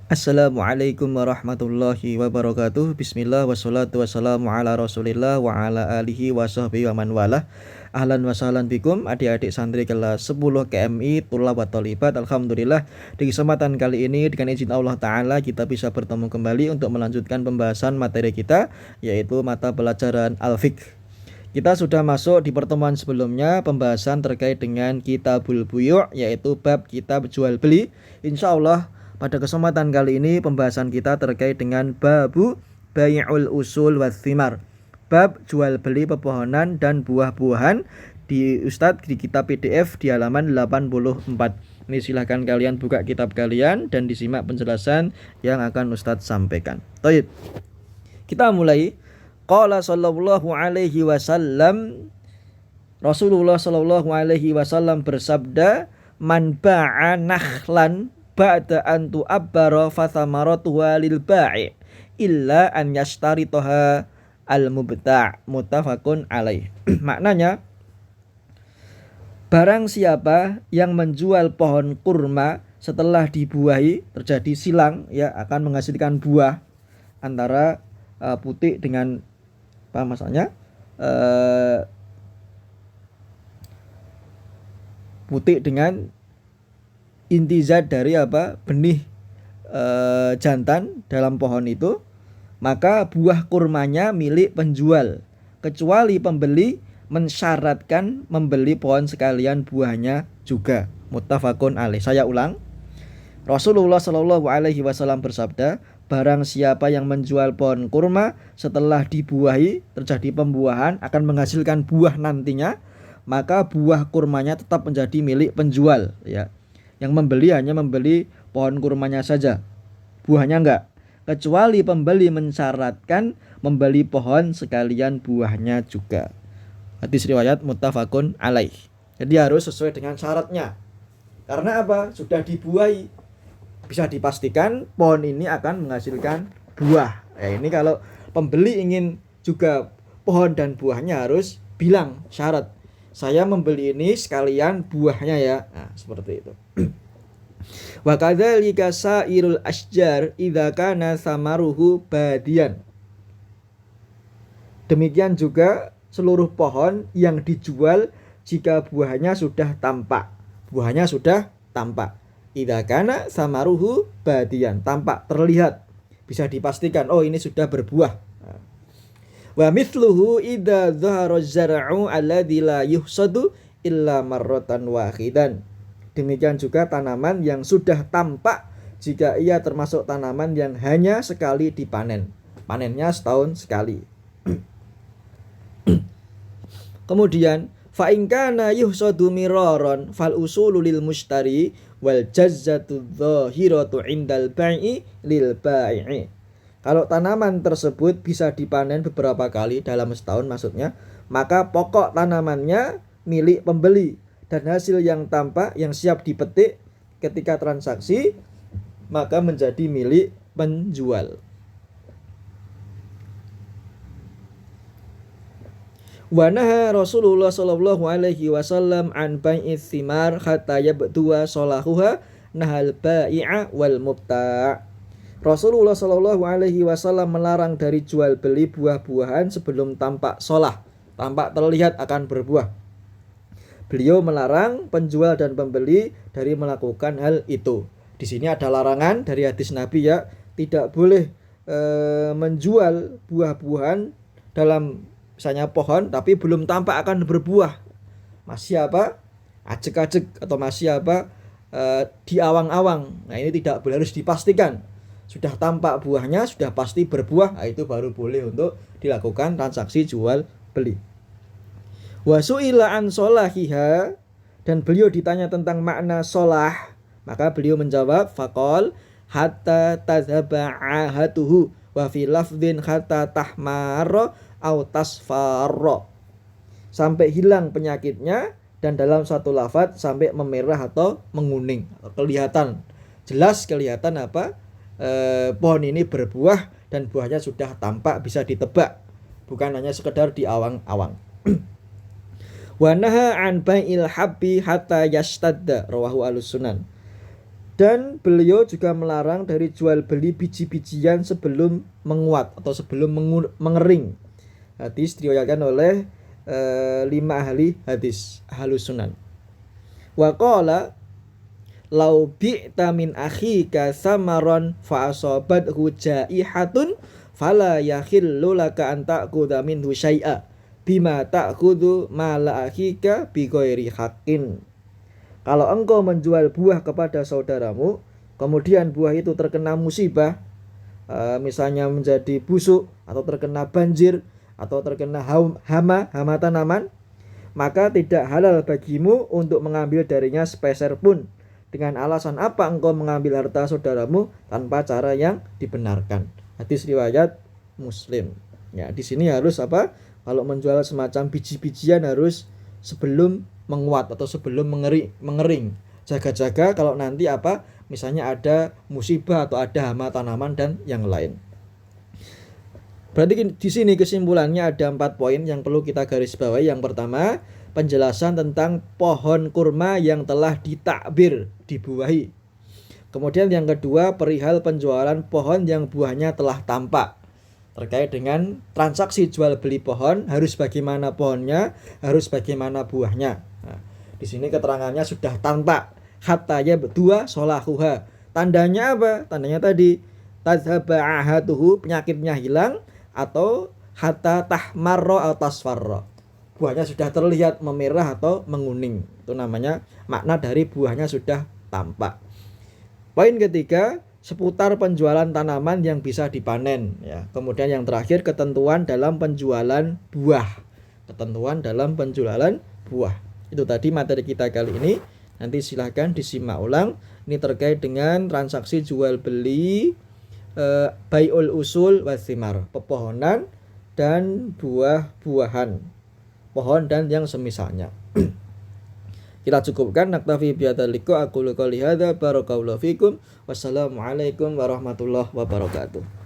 Assalamualaikum warahmatullahi wabarakatuh. Bismillah wassalatu wassalamu ala rasulillah wa ala alihi wa sahbihi wa man walah. Ahlan wa sahlan bikum adik-adik santri kelas 10 KMI Tulab wa Tholibat. Alhamdulillah di kesempatan kali ini dengan izin Allah Ta'ala kita bisa bertemu kembali untuk melanjutkan pembahasan materi kita, yaitu mata pelajaran Al-Fiqh. Kita sudah masuk di pertemuan sebelumnya pembahasan terkait dengan Kitabul Buyu', yaitu bab kitab jual beli. Insya Allah pada kesempatan kali ini pembahasan kita terkait dengan babu bai'ul usul wa thimar. Bab jual beli pepohonan dan buah-buahan di Ustadz di kitab PDF di halaman 84. Ini silahkan kalian buka kitab kalian dan disimak penjelasan yang akan Ustadz sampaikan. Baik. Kita mulai. Qala sallallahu alaihi wasallam, Rasulullah sallallahu alaihi wasallam bersabda, man ba'a nakhlan ba'da an tu'abbara fathamaratuha lil ba'i illa an yashtaritaha al-mubta'. Muttafaqun alaih. Maknanya, barang siapa yang menjual pohon kurma setelah dibuahi, terjadi silang, ya, akan menghasilkan buah antara putih dengan apa maksudnya, putih dengan inti zat dari benih jantan dalam pohon itu, maka buah kurmanya milik penjual kecuali pembeli mensyaratkan membeli pohon sekalian buahnya juga. Muttafaqun alaih. Saya ulang. Rasulullah Shallallahu alaihi wasallam bersabda, barang siapa yang menjual pohon kurma setelah dibuahi, terjadi pembuahan, akan menghasilkan buah nantinya, maka buah kurmanya tetap menjadi milik penjual, ya. Yang membeli hanya membeli pohon kurmanya saja, buahnya enggak, kecuali pembeli mensyaratkan membeli pohon sekalian buahnya juga. Hadis riwayat muttafaqun alaih. Jadi harus sesuai dengan syaratnya. Karena apa? Sudah dibuahi, bisa dipastikan pohon ini akan menghasilkan buah. Ini kalau pembeli ingin juga pohon dan buahnya harus bilang syarat, saya membeli ini sekalian buahnya ya. Nah, seperti itu. Wa kadzalika sairul asjar idza kana samaruhu badian. Demikian juga seluruh pohon yang dijual jika buahnya sudah tampak. Buahnya sudah tampak. Idza kana samaruhu badian, tampak, terlihat, bisa dipastikan oh ini sudah berbuah. Wa mithluhu idza dhahara zar'u alladzi la yuhsadu illa marratan wahidan. Demikian juga tanaman yang sudah tampak jika ia termasuk tanaman yang hanya sekali dipanen. Panennya setahun sekali. Kemudian fa in kana yuhsadu miraran fal usulu lil mushtari wal jazzatu dhahiratu indal bai'i lil bai'i. Kalau tanaman tersebut bisa dipanen beberapa kali dalam setahun maksudnya, maka pokok tanamannya milik pembeli dan hasil yang tampak yang siap dipetik ketika transaksi maka menjadi milik penjual. Wa naha Rasulullah sallallahu alaihi wasallam an bai'its thimar hatta yabduwa salahuha nahal bai'a wal mubta'. Rasulullah sallallahu alaihi wasallam melarang dari jual beli buah-buahan sebelum tampak solah, tampak terlihat akan berbuah. Beliau melarang penjual dan pembeli dari melakukan hal itu. Di sini ada larangan dari hadis Nabi, ya, tidak boleh menjual buah-buahan dalam misalnya pohon tapi belum tampak akan berbuah, masih ajek-ajek atau masih di awang-awang. Nah, ini tidak boleh, harus dipastikan sudah tampak buahnya, sudah pasti berbuah. Nah, itu baru boleh untuk dilakukan transaksi jual beli. Wa su'ila an solahiha, dan beliau ditanya tentang makna solah, maka beliau menjawab faqal hatta tadhaba ahatuhu wa fi lafdhin hatta tahmara au tasfarra, sampai hilang penyakitnya, dan dalam satu lafaz sampai memerah atau menguning, kelihatan jelas, kelihatan pohon ini berbuah dan buahnya sudah tampak bisa ditebak, bukan hanya sekedar di awang-awang. Wa naha an bai'il habbi hatta yashtadda, rawahu Ahlus Sunan. Dan beliau juga melarang dari jual beli biji-bijian sebelum menguat atau sebelum mengering. Hadis diriwayatkan oleh 5 ahli hadis ahlus sunan. Wa qala lau bi'ta min akhika samaron fa asabathu jaihatun fala yakhillu laka an ta'khudha minhu syai'a bima ta'khudhu mala akhika bi ghairi haqqin. Kalau engkau menjual buah kepada saudaramu, kemudian buah itu terkena musibah, misalnya menjadi busuk atau terkena banjir atau terkena hama tanaman, maka tidak halal bagimu untuk mengambil darinya sepeser pun. Dengan alasan apa engkau mengambil harta saudaramu tanpa cara yang dibenarkan? Hadis riwayat Muslim. Ya, di sini harus apa? Kalau menjual semacam biji-bijian harus sebelum menguat atau sebelum mengering. Jaga-jaga kalau nanti apa? Misalnya ada musibah atau ada hama tanaman dan yang lain. Berarti di sini kesimpulannya ada 4 poin yang perlu kita garis bawahi. Yang pertama, penjelasan tentang pohon kurma yang telah ditakbir, dibuahi. Kemudian yang kedua, perihal penjualan pohon yang buahnya telah tampak. Terkait dengan transaksi jual beli pohon, harus bagaimana pohonnya, harus bagaimana buahnya. Nah, di sini keterangannya sudah tampak. Hatta yabdua solahuha. Tandanya apa? Tandanya tadi tazhaba ahatuhu, penyakitnya hilang, atau hatta tahmarro atau tasfarro. Buahnya sudah terlihat memerah atau menguning. Itu namanya makna dari buahnya sudah tampak. Poin ketiga, seputar penjualan tanaman yang bisa dipanen, ya. Kemudian yang terakhir, ketentuan dalam penjualan buah. Ketentuan dalam penjualan buah. Itu tadi materi kita kali ini. Nanti silahkan disimak ulang. Ini terkait dengan transaksi jual beli bai'ul usul wathimar, pepohonan dan buah-buahan, pohon dan yang semisalnya. Kita cukupkan. Naktafi bihadzal liqa, aqulu qouli hadza, barakallahu fikum. Wassalamualaikum warahmatullahi wabarakatuh.